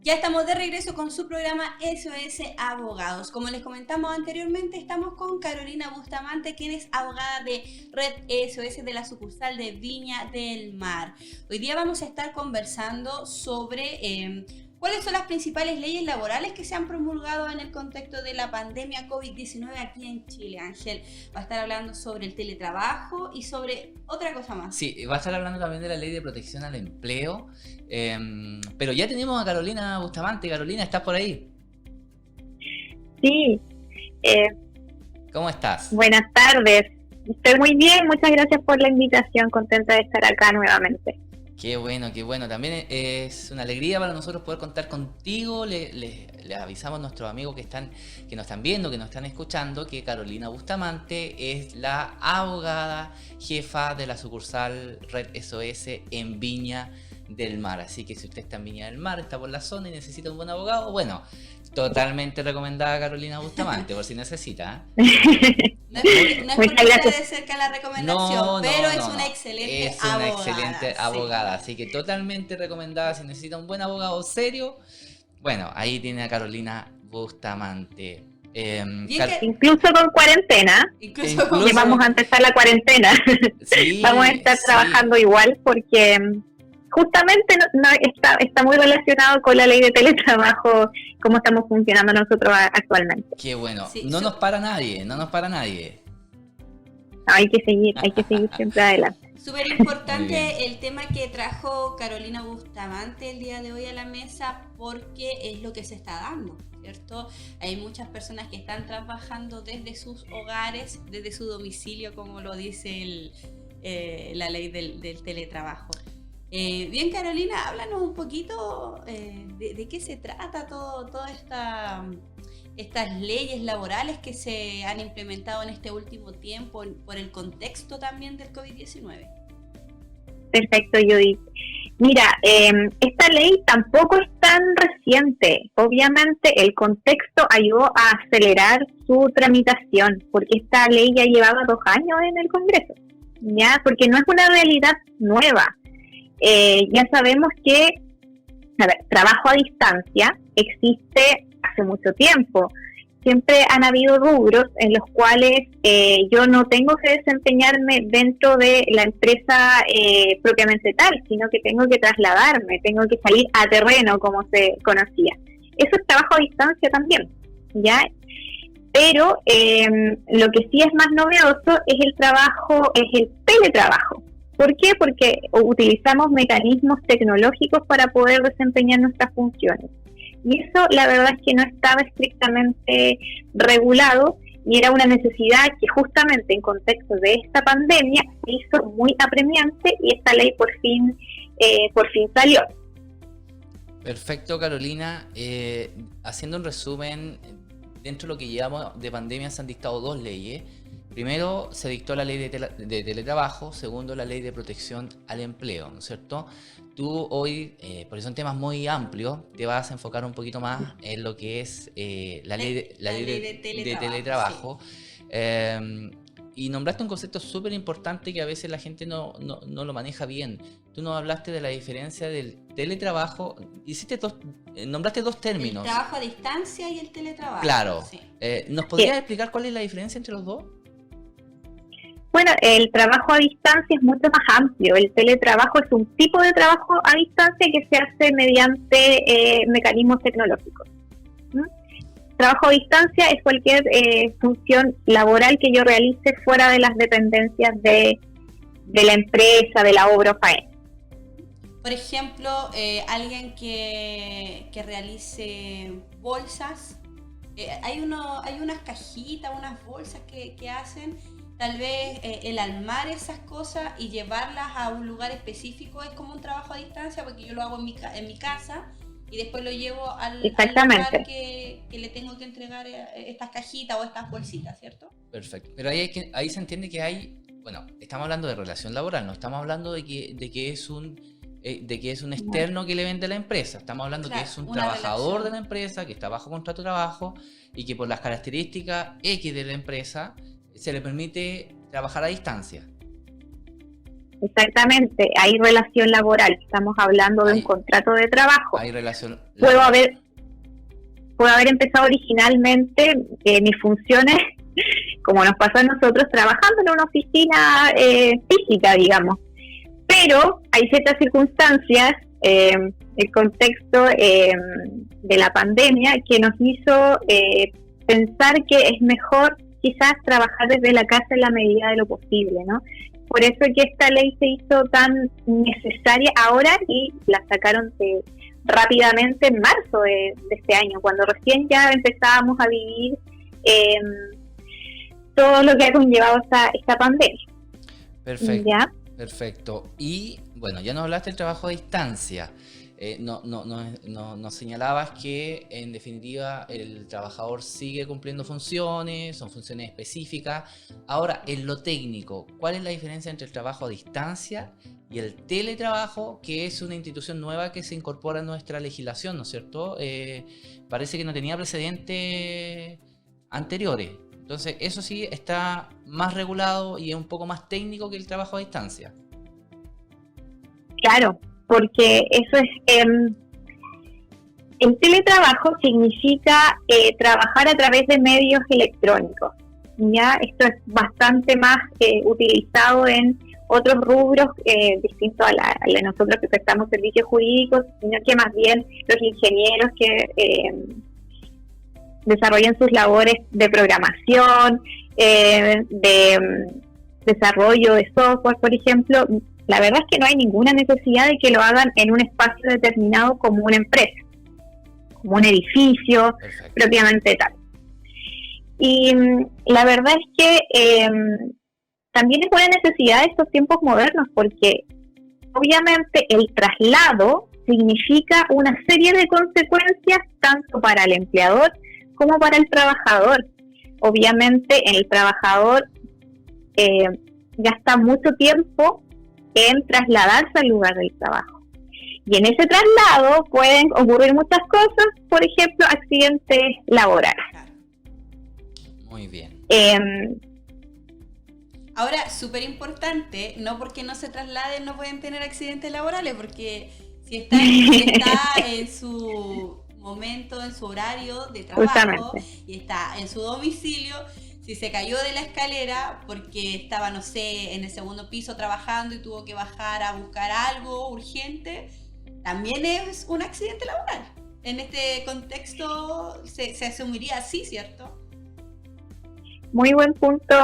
Ya estamos de regreso con su programa SOS Abogados. Como les comentamos anteriormente, estamos con Carolina Bustamante, quien es abogada de Red SOS de la sucursal de Viña del Mar. Hoy día vamos a estar conversando sobre cuáles son las principales leyes laborales que se han promulgado en el contexto de la pandemia COVID-19 aquí en Chile. Ángel va a estar hablando sobre el teletrabajo y sobre otra cosa más. Sí, va a estar hablando también de la ley de protección al empleo. Pero ya tenemos a Carolina Bustamante. Carolina, ¿estás por ahí? Sí. ¿Cómo estás? Buenas tardes. Estoy muy bien, muchas gracias por la invitación. Contenta de estar acá nuevamente. Qué bueno, qué bueno. También es una alegría para nosotros poder contar contigo. Les avisamos a nuestros amigos que nos están viendo, que nos están escuchando, que Carolina Bustamante es la abogada jefa de la sucursal Red SOS en Viña del Mar. Así que si usted está en Viña del Mar, está por la zona y necesita un buen abogado, bueno, totalmente recomendada Carolina Bustamante, por si necesita. No es porque esté de cerca la recomendación, pero es una excelente abogada. Es una excelente abogada, así que totalmente recomendada. Si necesita un buen abogado serio, bueno, ahí tiene a Carolina Bustamante. Incluso con cuarentena, que vamos a empezar la cuarentena, sí, vamos a estar trabajando igual porque justamente está muy relacionado con la ley de teletrabajo, cómo estamos funcionando nosotros actualmente. Qué bueno, sí, no nos para nadie. Hay que seguir siempre adelante. Súper importante el tema que trajo Carolina Bustamante el día de hoy a la mesa, porque es lo que se está dando, ¿cierto? Hay muchas personas que están trabajando desde sus hogares, desde su domicilio, como lo dice la ley del teletrabajo. Bien, Carolina, háblanos un poquito de qué se trata todas estas leyes laborales que se han implementado en este último tiempo por el contexto también del COVID-19. Perfecto, Judith. Mira, esta ley tampoco es tan reciente. Obviamente el contexto ayudó a acelerar su tramitación, porque esta ley ya llevaba 2 años en el Congreso, ¿ya? Porque no es una realidad nueva. Ya sabemos que trabajo a distancia existe hace mucho tiempo. Siempre han habido rubros en los cuales yo no tengo que desempeñarme dentro de la empresa propiamente tal, sino que tengo que trasladarme, tengo que salir a terreno, como se conocía. Eso es trabajo a distancia también, ¿ya? Pero lo que sí es más novedoso es el teletrabajo. ¿Por qué? Porque utilizamos mecanismos tecnológicos para poder desempeñar nuestras funciones. Y eso la verdad es que no estaba estrictamente regulado y era una necesidad que justamente en contexto de esta pandemia se hizo muy apremiante y esta ley por fin salió. Perfecto, Carolina. Haciendo un resumen, dentro de lo que llevamos de pandemia se han dictado 2 leyes. Primero, se dictó la ley de teletrabajo. Segundo, la ley de protección al empleo, ¿no es cierto? Tú hoy, porque son temas muy amplios, te vas a enfocar un poquito más en lo que es la ley de teletrabajo. Sí. Y nombraste un concepto súper importante que a veces la gente no lo maneja bien. Tú nos hablaste de la diferencia del teletrabajo. Nombraste 2 términos. El trabajo a distancia y el teletrabajo. Claro. Sí. ¿Nos podrías explicar cuál es la diferencia entre los dos? Bueno, el trabajo a distancia es mucho más amplio. El teletrabajo es un tipo de trabajo a distancia que se hace mediante mecanismos tecnológicos. Trabajo a distancia es cualquier función laboral que yo realice fuera de las dependencias de la empresa, de la obra o faena. Por ejemplo, alguien que realice bolsas, hay unas cajitas, unas bolsas que hacen. Tal vez el armar esas cosas y llevarlas a un lugar específico es como un trabajo a distancia, porque yo lo hago en mi casa y después lo llevo al lugar que le tengo que entregar estas cajitas o estas bolsitas, ¿cierto? Perfecto. Pero ahí se entiende que bueno, estamos hablando de relación laboral, no estamos hablando de que es un externo que le vende a la empresa. Estamos hablando que es un trabajador de la empresa que está bajo contrato de trabajo y que por las características X de la empresa se le permite trabajar a distancia. exactamente, hay relación laboral, estamos hablando de un contrato de trabajo. Hay relación Puedo haber empezado originalmente mis funciones, como nos pasó a nosotros, trabajando en una oficina física, digamos. Pero hay ciertas circunstancias, el contexto de la pandemia, que nos hizo pensar que es mejor quizás trabajar desde la casa en la medida de lo posible, ¿no? Por eso que esta ley se hizo tan necesaria ahora y la sacaron rápidamente en marzo de este año, cuando recién ya empezábamos a vivir todo lo que ha conllevado esta pandemia. Perfecto. ¿Ya? Perfecto. Y bueno, ya nos hablaste del trabajo a distancia. Nos señalabas que en definitiva el trabajador sigue cumpliendo funciones, son funciones específicas. Ahora, en lo técnico, ¿cuál es la diferencia entre el trabajo a distancia y el teletrabajo, que es una institución nueva que se incorpora en nuestra legislación, ¿no es cierto? Parece que no tenía precedentes anteriores. Entonces, eso sí está más regulado y es un poco más técnico que el trabajo a distancia. Claro, porque eso es... el teletrabajo significa trabajar a través de medios electrónicos. Ya esto es bastante más utilizado en otros rubros distintos a la de nosotros que prestamos servicios jurídicos, sino que más bien los ingenieros que desarrollan sus labores de programación, de desarrollo de software, por ejemplo. La verdad es que no hay ninguna necesidad de que lo hagan en un espacio determinado como una empresa, como un edificio. Perfecto. Propiamente tal. Y la verdad es que también es una necesidad de estos tiempos modernos, porque obviamente el traslado significa una serie de consecuencias tanto para el empleador como para el trabajador. Obviamente el trabajador gasta mucho tiempo en trasladarse al lugar del trabajo. Y en ese traslado pueden ocurrir muchas cosas, por ejemplo, accidentes laborales. Muy bien. Ahora, súper importante, no porque no se trasladen no pueden tener accidentes laborales, porque si está en su momento, en su horario de trabajo, justamente, y está en su domicilio, si se cayó de la escalera porque estaba, no sé, en el segundo piso trabajando y tuvo que bajar a buscar algo urgente, también es un accidente laboral. En este contexto se asumiría así, ¿cierto? Muy buen punto,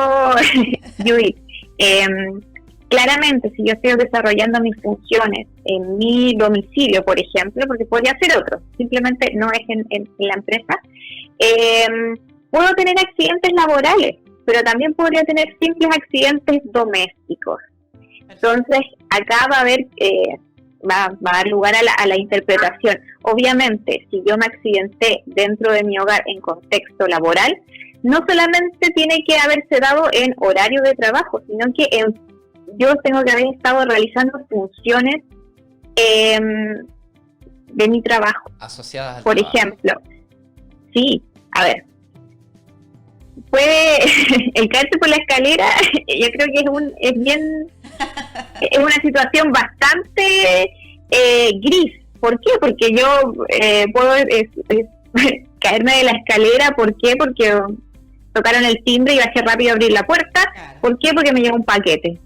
Judith. Claramente, si yo estoy desarrollando mis funciones en mi domicilio, por ejemplo, porque podría ser otro, simplemente no es en la empresa, puedo tener accidentes laborales, pero también podría tener simples accidentes domésticos. Entonces, acá va a haber, va a dar lugar a la interpretación. Obviamente, si yo me accidenté dentro de mi hogar en contexto laboral, no solamente tiene que haberse dado en horario de trabajo, sino que yo tengo que haber estado realizando funciones de mi trabajo. Asociadas al por trabajo. Ejemplo, sí, a ver, puede el caerse por la escalera, yo creo que es una situación bastante gris. ¿Por qué? Porque yo puedo caerme de la escalera. ¿Por qué? Porque tocaron el timbre y bajé rápido a abrir la puerta. Claro. ¿Por qué? Porque me llegó un paquete.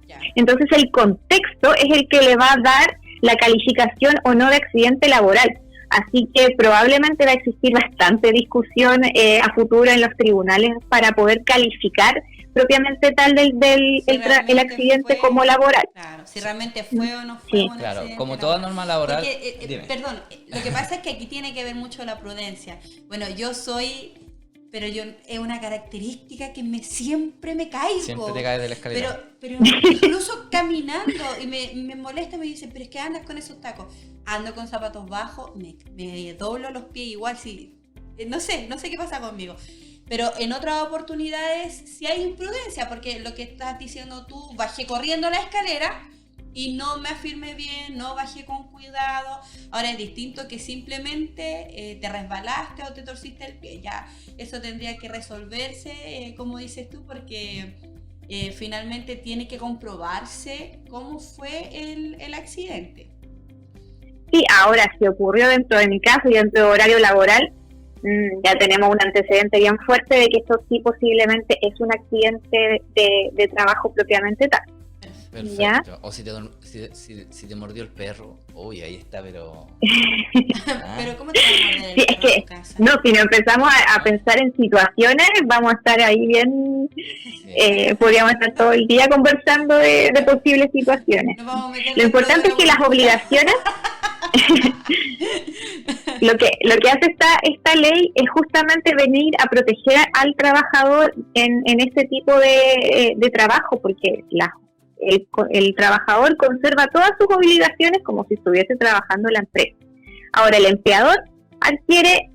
Ya. Entonces el contexto es el que le va a dar la calificación o no de accidente laboral. Así que probablemente va a existir bastante discusión a futuro en los tribunales para poder calificar propiamente tal el accidente fue, como laboral. Claro, si realmente fue o no fue. Sí. Claro, como toda norma laboral. Porque, perdón, lo que pasa es que aquí tiene que ver mucho la prudencia. Bueno, pero es una característica que siempre me caigo. Siempre te caes de la escalera. Pero incluso caminando, y me molesta, me dice, pero es que andas con esos tacos. Ando con zapatos bajos, me doblo los pies igual, si no sé qué pasa conmigo. Pero en otras oportunidades sí hay imprudencia, porque lo que estás diciendo tú, bajé corriendo la escalera y no me afirmé bien, no bajé con cuidado. Ahora es distinto que simplemente te resbalaste o te torciste el pie. Ya eso tendría que resolverse, como dices tú, porque finalmente tiene que comprobarse cómo fue el accidente. Sí, ahora, si ocurrió dentro de mi caso y dentro de horario laboral, ya tenemos un antecedente bien fuerte de que esto sí posiblemente es un accidente de trabajo propiamente tal. Perfecto. ¿Ya? O si te mordió el perro, uy, ahí está, pero... Pero ¿cómo te va a morder el Sí, es perro en que, tu casa? no, si nos empezamos a pensar en situaciones, vamos a estar ahí bien, Sí. podríamos estar todo el día conversando de posibles situaciones. Nos vamos a meter Lo dentro importante de es que las obligaciones, lo que hace esta ley es justamente venir a proteger al trabajador en este tipo de trabajo, porque el trabajador conserva todas sus obligaciones como si estuviese trabajando en la empresa. Ahora el empleador adquiere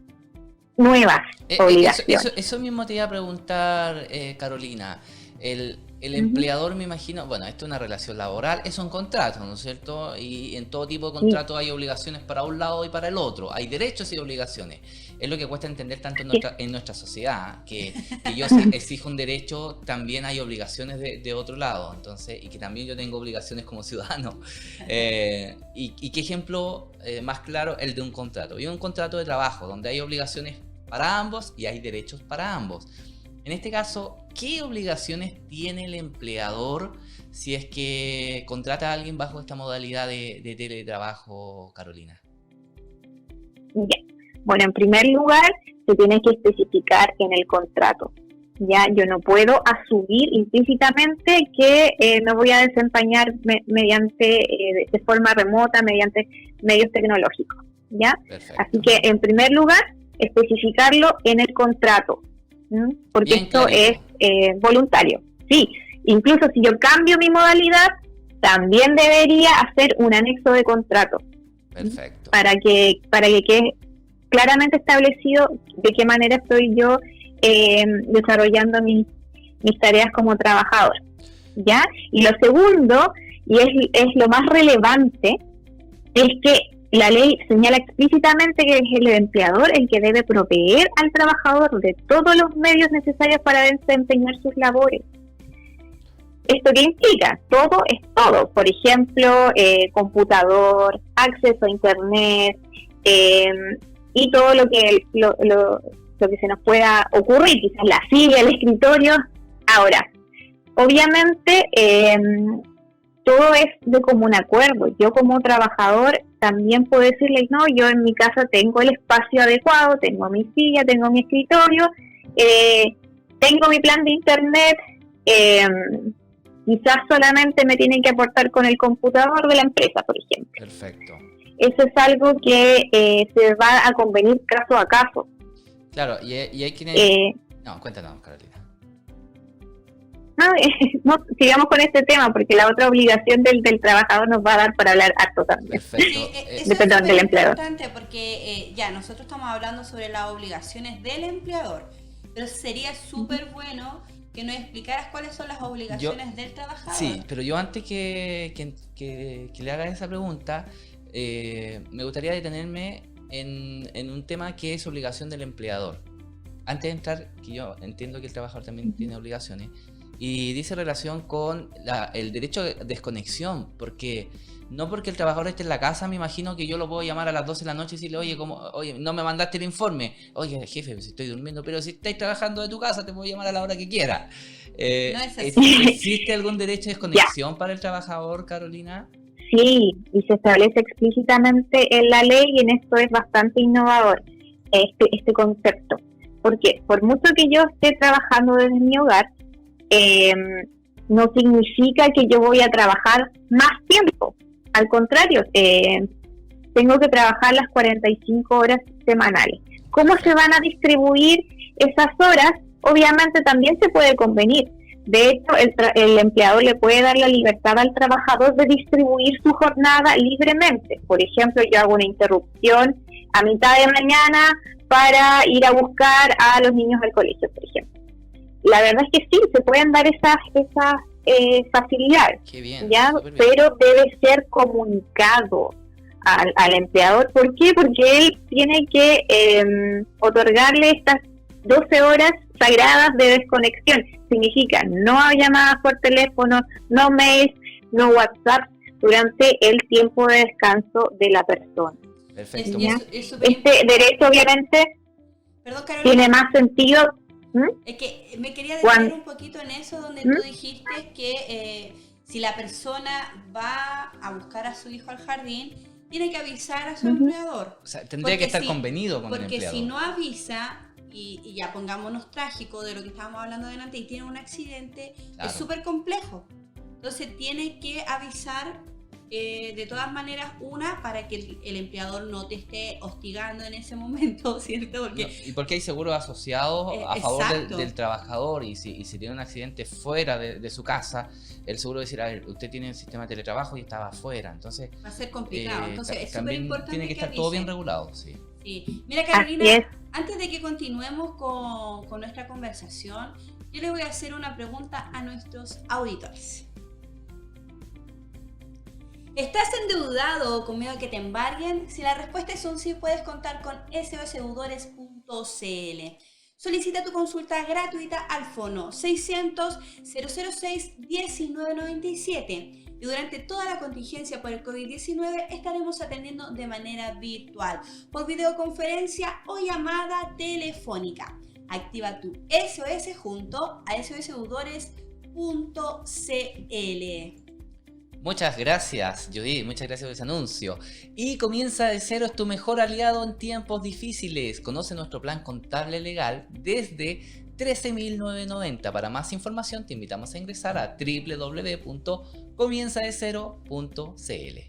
nuevas obligaciones. Eso mismo te iba a preguntar, Carolina. El empleador, me imagino, bueno, esto es una relación laboral, es un contrato, ¿no es cierto? Y en todo tipo de contrato hay obligaciones para un lado y para el otro, hay derechos y obligaciones. Es lo que cuesta entender tanto en nuestra sociedad, que yo exijo un derecho, también hay obligaciones de otro lado, entonces, y que también yo tengo obligaciones como ciudadano. Y qué ejemplo más claro, el de un contrato. Y un contrato de trabajo, donde hay obligaciones para ambos y hay derechos para ambos. En este caso, ¿qué obligaciones tiene el empleador si es que contrata a alguien bajo esta modalidad de teletrabajo, Carolina? Bien. Bueno, en primer lugar, se tiene que especificar en el contrato. Ya, yo no puedo asumir implícitamente que me voy a desempeñar mediante de forma remota, mediante medios tecnológicos. ¿Ya? Perfecto. Así que, en primer lugar, especificarlo en el contrato. Porque Bien esto clarito. es voluntario. Sí, incluso si yo cambio mi modalidad, también debería hacer un anexo de contrato. Perfecto. Para que quede claramente establecido de qué manera estoy yo desarrollando mis tareas como trabajador. ¿Ya? Y lo segundo, y es lo más relevante, es que la ley señala explícitamente que es el empleador el que debe proveer al trabajador de todos los medios necesarios para desempeñar sus labores. ¿Esto qué implica? Todo es todo. Por ejemplo, computador, acceso a internet, y todo lo que se nos pueda ocurrir, quizás la silla, el escritorio. Ahora, obviamente, todo es de común acuerdo. Yo como trabajador también puedo decirle, no, yo en mi casa tengo el espacio adecuado, tengo mi silla, tengo mi escritorio, tengo mi plan de internet, quizás solamente me tienen que aportar con el computador de la empresa, por ejemplo. Perfecto. Eso es algo que se va a convenir caso a caso. Claro, y hay quienes... No, cuéntanos, Carolina. No, sigamos con este tema, porque la otra obligación del trabajador nos va a dar para hablar harto también. Perfecto. Eso Perdón, es del empleador. importante porque ya nosotros estamos hablando sobre las obligaciones del empleador, pero sería súper bueno que nos explicaras cuáles son las obligaciones del trabajador. Sí, pero yo antes que le haga esa pregunta, me gustaría detenerme en un tema que es obligación del empleador. Antes de entrar, que yo entiendo que el trabajador también tiene obligaciones, y dice relación con el derecho de desconexión, porque no porque el trabajador esté en la casa, me imagino que yo lo puedo llamar a las 12 de la noche y decirle, oye, no me mandaste el informe. Oye, jefe, si estoy durmiendo, pero si estáis trabajando de tu casa, te puedo llamar a la hora que quiera. No es así. ¿Existe algún derecho de desconexión para el trabajador, Carolina? Sí, y se establece explícitamente en la ley, y en esto es bastante innovador este concepto. Porque por mucho que yo esté trabajando desde mi hogar, no significa que yo voy a trabajar más tiempo. Al contrario, tengo que trabajar las 45 horas semanales. ¿Cómo se van a distribuir esas horas? Obviamente también se puede convenir. De hecho, el empleador le puede dar la libertad al trabajador de distribuir su jornada libremente. Por ejemplo, yo hago una interrupción a mitad de mañana para ir a buscar a los niños al colegio, por ejemplo. La verdad es que sí, se pueden dar esas facilidades. Qué bien, ¿ya? bien. Pero debe ser comunicado al empleador. ¿Por qué? Porque él tiene que otorgarle 12 horas sagradas de desconexión. Significa no llamadas por teléfono, no mails, no WhatsApp durante el tiempo de descanso de la persona. Perfecto. Este derecho obviamente tiene más sentido. Es que me quería detener un poquito en eso donde tú dijiste que si la persona va a buscar a su hijo al jardín, tiene que avisar a su empleador. O sea, tendría que estar convenido con el empleador. Porque si no avisa, y ya pongámonos trágico de lo que estábamos hablando delante, y tiene un accidente, claro, es súper complejo. Entonces tiene que avisar de todas maneras, para que el empleador no te esté hostigando en ese momento, ¿cierto? Y porque hay seguros asociados a favor del trabajador, y si tiene un accidente fuera de su casa, el seguro decir, a ver, usted tiene el sistema de teletrabajo y estaba afuera, entonces va a ser complicado. Entonces es súper también importante tiene que estar todo bien regulado, sí. Sí. Mira, Carolina, antes de que continuemos con nuestra conversación, yo le voy a hacer una pregunta a nuestros auditores. ¿Estás endeudado o con miedo a que te embarguen? Si la respuesta es un sí, puedes contar con SOSdeudores.cl. Solicita tu consulta gratuita al fono 600-006-1997. Y durante toda la contingencia por el COVID-19 estaremos atendiendo de manera virtual, por videoconferencia o llamada telefónica. Activa tu SOS junto a SOSdeudores.cl. Muchas gracias, Judith, muchas gracias por ese anuncio. Y Comienza de Cero es tu mejor aliado en tiempos difíciles. Conoce nuestro plan contable legal desde 13.990. Para más información te invitamos a ingresar a www.comienzadecero.cl.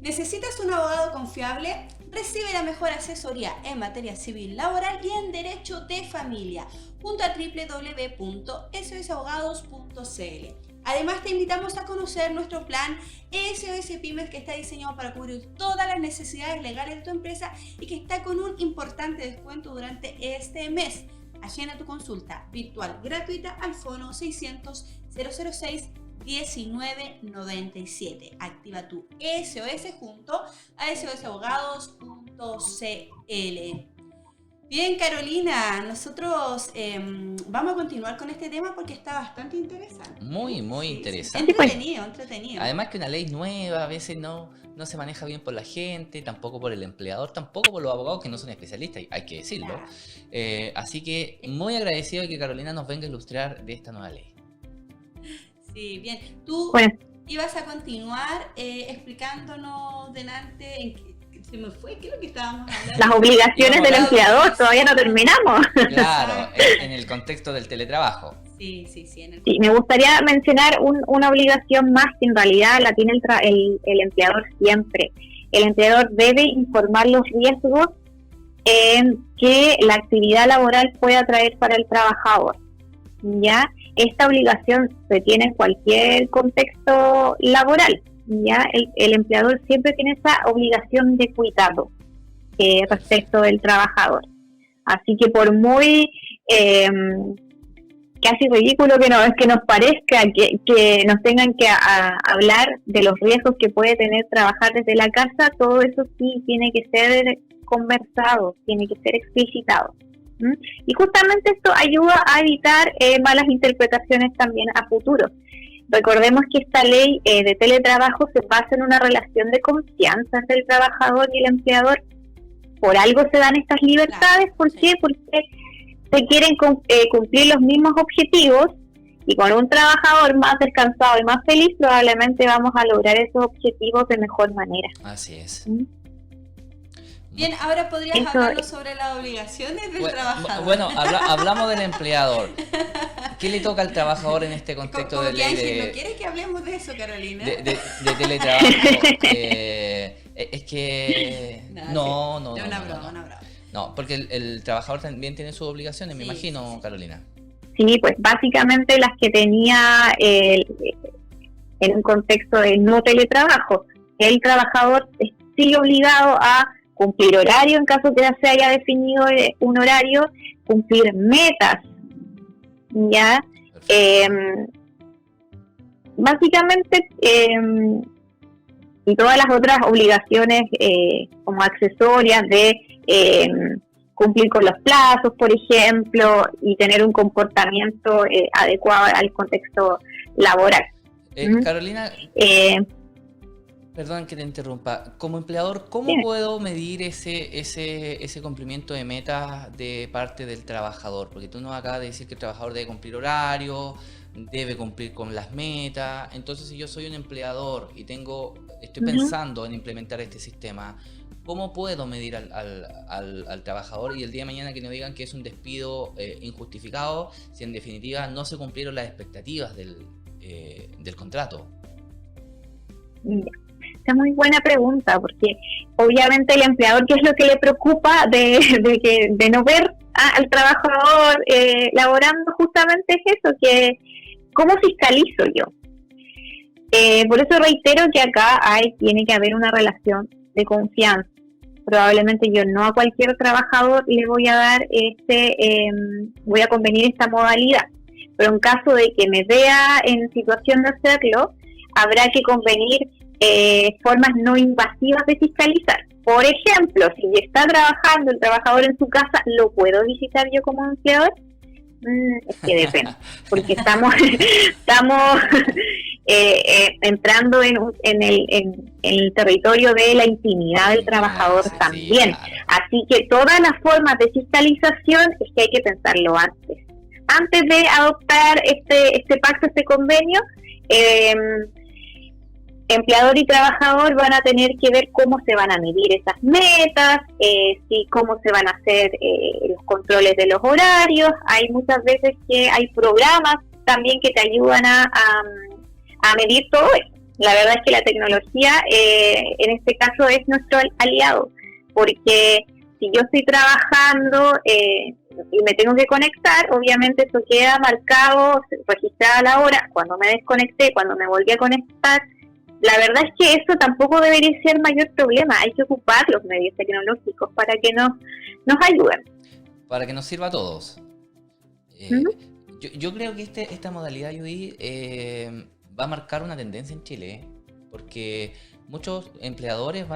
¿Necesitas un abogado confiable? Recibe la mejor asesoría en materia civil, laboral y en derecho de familia junto a www.sosabogados.cl. Además, te invitamos a conocer nuestro plan SOS Pymes, que está diseñado para cubrir todas las necesidades legales de tu empresa y que está con un importante descuento durante este mes. Agenda tu consulta virtual gratuita al fono 600-006-1997. Activa tu SOS junto a SOSabogados.cl. Bien, Carolina, nosotros vamos a continuar con este tema porque está bastante interesante. Muy interesante. Entretenido. Además que una ley nueva a veces no se maneja bien por la gente, tampoco por el empleador, tampoco por los abogados que no son especialistas, hay que decirlo. Claro. Así que muy agradecido de que Carolina nos venga a ilustrar de esta nueva ley. Sí, bien. Tú ibas a continuar explicándonos delante... Se me fue, ¿qué es lo que estábamos hablando? Las obligaciones del empleador, todavía no terminamos. Claro, en el contexto del teletrabajo. Sí. Sí, me gustaría mencionar una obligación más que en realidad la tiene el empleador siempre. El empleador debe informar los riesgos que la actividad laboral pueda traer para el trabajador. ¿Ya? Esta obligación se tiene en cualquier contexto laboral. Ya el empleador siempre tiene esa obligación de cuidado respecto del trabajador. Así que por muy casi ridículo que nos parezca que nos tengan que hablar de los riesgos que puede tener trabajar desde la casa, todo eso sí tiene que ser conversado, tiene que ser explicitado. Y justamente esto ayuda a evitar malas interpretaciones también a futuro. Recordemos que esta ley de teletrabajo se basa en una relación de confianza entre el trabajador y el empleador. Por algo se dan estas libertades. ¿Por qué? Porque se quieren cumplir los mismos objetivos, y con un trabajador más descansado y más feliz probablemente vamos a lograr esos objetivos de mejor manera. Así es. Bien, ahora podrías hablarnos sobre las obligaciones del trabajador. Bueno, hablamos del empleador. ¿Qué le toca al trabajador en este contexto de ley Ángel, ¿no quieres que hablemos de eso, Carolina? De teletrabajo. Es que... No. Una broma. No, porque el trabajador también tiene sus obligaciones, me imagino, sí. Carolina. Sí, pues básicamente las que tenía en un contexto de no teletrabajo. El trabajador sigue obligado a cumplir horario en caso que ya se haya definido un horario, cumplir metas, ¿ya? Básicamente y todas las otras obligaciones como accesorias de cumplir con los plazos, por ejemplo, y tener un comportamiento adecuado al contexto laboral. Carolina, perdón que te interrumpa. Como empleador, ¿cómo Bien. puedo medir ese cumplimiento de metas de parte del trabajador? Porque tú nos acabas de decir que el trabajador debe cumplir horario, debe cumplir con las metas. Entonces, si yo soy un empleador y estoy pensando en implementar este sistema, ¿cómo puedo medir al trabajador y el día de mañana que nos digan que es un despido injustificado si en definitiva no se cumplieron las expectativas del contrato? Esa es muy buena pregunta, porque obviamente el empleador, ¿qué es lo que le preocupa de no ver al trabajador laborando? Justamente es eso, que ¿cómo fiscalizo yo? Por eso reitero que acá tiene que haber una relación de confianza. Probablemente yo no a cualquier trabajador le voy a dar voy a convenir esta modalidad, pero en caso de que me vea en situación de hacerlo, habrá que convenir formas no invasivas de fiscalizar. Por ejemplo, si está trabajando el trabajador en su casa, ¿lo puedo visitar yo como empleador? Es que depende, porque estamos entrando en el territorio de la intimidad del trabajador también. Claro. Así que todas las formas de fiscalización es que hay que pensarlo antes de adoptar este pacto, este convenio. Empleador y trabajador van a tener que ver cómo se van a medir esas metas, cómo se van a hacer los controles de los horarios. Hay muchas veces que hay programas también que te ayudan a medir todo eso. La verdad es que la tecnología en este caso es nuestro aliado, porque si yo estoy trabajando y me tengo que conectar, obviamente eso queda marcado, registrada a la hora, cuando me desconecté, cuando me volví a conectar. La verdad es que eso tampoco debería ser mayor problema. Hay que ocupar los medios tecnológicos para que nos ayuden. Para que nos sirva a todos. Yo creo que esta modalidad, Judy, va a marcar una tendencia en Chile, porque muchos empleadores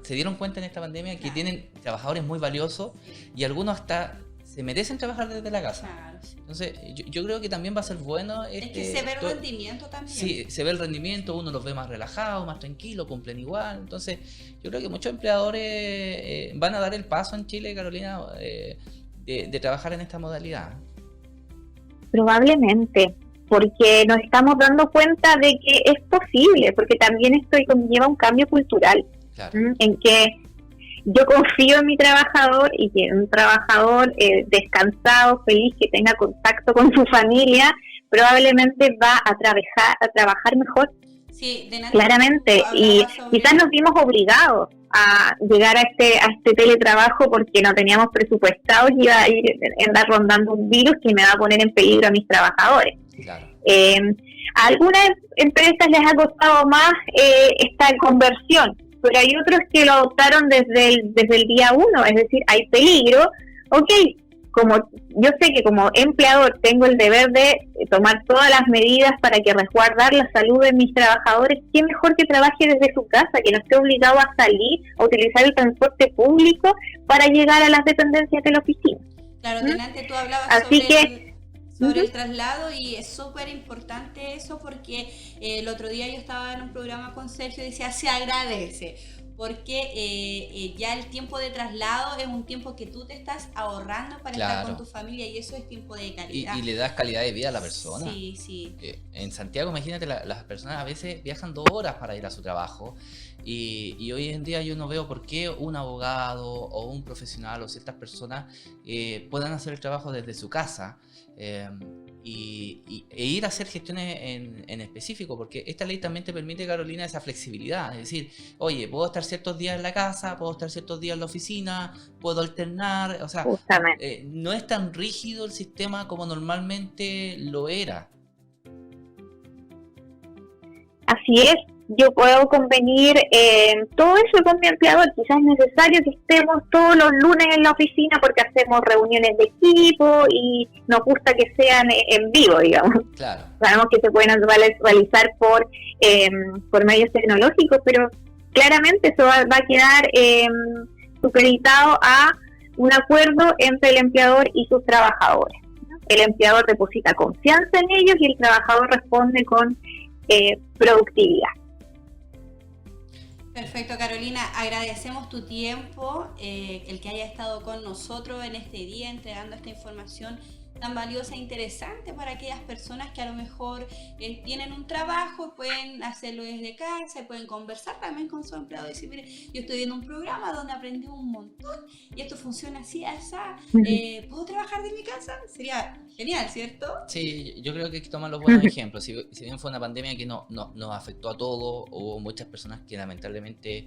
se dieron cuenta en esta pandemia que tienen trabajadores muy valiosos y algunos hasta se merecen trabajar desde la casa. Claro, sí. Entonces, yo creo que también va a ser bueno. Es que se ve el rendimiento también. Sí, se ve el rendimiento, uno los ve más relajados, más tranquilos, cumplen igual. Entonces, yo creo que muchos empleadores van a dar el paso en Chile, Carolina, de trabajar en esta modalidad. Probablemente, porque nos estamos dando cuenta de que es posible, porque también esto conlleva un cambio cultural, Claro. en que yo confío en mi trabajador y que un trabajador descansado, feliz, que tenga contacto con su familia, probablemente va a trabajar mejor. Sí, claramente, y quizás nos vimos obligados a llegar a este teletrabajo porque no teníamos presupuestado que iba a ir andar rondando un virus que me va a poner en peligro a mis trabajadores. Claro. A algunas empresas les ha costado más esta conversión, pero hay otros que lo adoptaron desde el día uno, es decir, hay peligro, como yo sé que como empleador tengo el deber de tomar todas las medidas para que resguardar la salud de mis trabajadores, qué mejor que trabaje desde su casa, que no esté obligado a salir, a utilizar el transporte público para llegar a las dependencias de la oficina. Claro, delante tú hablabas sobre el traslado y es súper importante eso porque el otro día yo estaba en un programa con Sergio y decía, se agradece. Porque ya el tiempo de traslado es un tiempo que tú te estás ahorrando para estar con tu familia y eso es tiempo de calidad. Y le das calidad de vida a la persona. Sí, sí. En Santiago, imagínate, las personas a veces viajan 2 horas para ir a su trabajo y hoy en día yo no veo por qué un abogado o un profesional o ciertas personas puedan hacer el trabajo desde su casa. E ir a hacer gestiones en específico, porque esta ley también te permite, Carolina, esa flexibilidad, es decir, oye, puedo estar ciertos días en la casa, puedo estar ciertos días en la oficina, puedo alternar, o sea, no es tan rígido el sistema como normalmente lo era. Así es, yo puedo convenir todo eso con mi empleador. Quizás es necesario que estemos todos los lunes en la oficina porque hacemos reuniones de equipo y nos gusta que sean en vivo, digamos. Claro. Sabemos que se pueden realizar por medios tecnológicos, pero claramente eso va a quedar supeditado a un acuerdo entre el empleador y sus trabajadores. El empleador deposita confianza en ellos y el trabajador responde con productividad. Perfecto, Carolina, agradecemos tu tiempo, el que haya estado con nosotros en este día entregando esta información tan valiosa e interesante para aquellas personas que a lo mejor tienen un trabajo, pueden hacerlo desde casa y pueden conversar también con su empleado y decir, mire, yo estoy viendo un programa donde aprendí un montón y esto funciona así, así, ¿puedo trabajar de mi casa? Sería genial, ¿cierto? Sí, yo creo que hay que tomar los buenos ejemplos. Si bien fue una pandemia que nos afectó a todos, hubo muchas personas que lamentablemente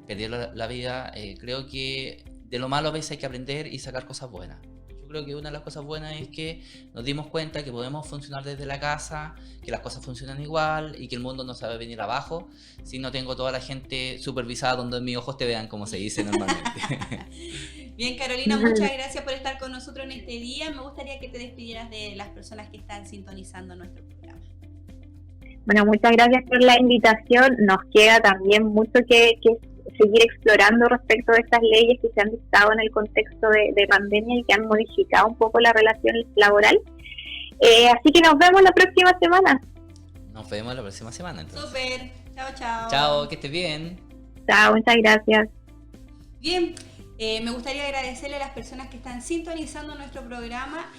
perdieron la vida, creo que de lo malo a veces hay que aprender y sacar cosas buenas. Creo que una de las cosas buenas es que nos dimos cuenta que podemos funcionar desde la casa, que las cosas funcionan igual y que el mundo no se va a venir abajo si no tengo toda la gente supervisada donde mis ojos te vean, como se dice normalmente. Bien, Carolina, muchas gracias por estar con nosotros en este día. Me gustaría que te despidieras de las personas que están sintonizando nuestro programa. Bueno, muchas gracias por la invitación. Nos queda también mucho que seguir explorando respecto de estas leyes que se han dictado en el contexto de pandemia y que han modificado un poco la relación laboral. Así que nos vemos la próxima semana. Nos vemos la próxima semana, entonces. Súper. Chao, chao. Chao, que estés bien. Chao, muchas gracias. Bien, me gustaría agradecerle a las personas que están sintonizando nuestro programa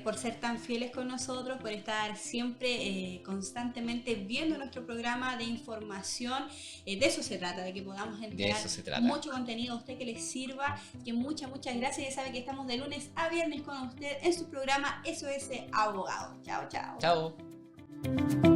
por ser tan fieles con nosotros, por estar siempre constantemente viendo nuestro programa de información. De eso se trata, de que podamos entregar mucho contenido a usted que les sirva. Que muchas gracias. Ya sabe que estamos de lunes a viernes con usted en su programa SOS Abogado. Chao, chao. Chao.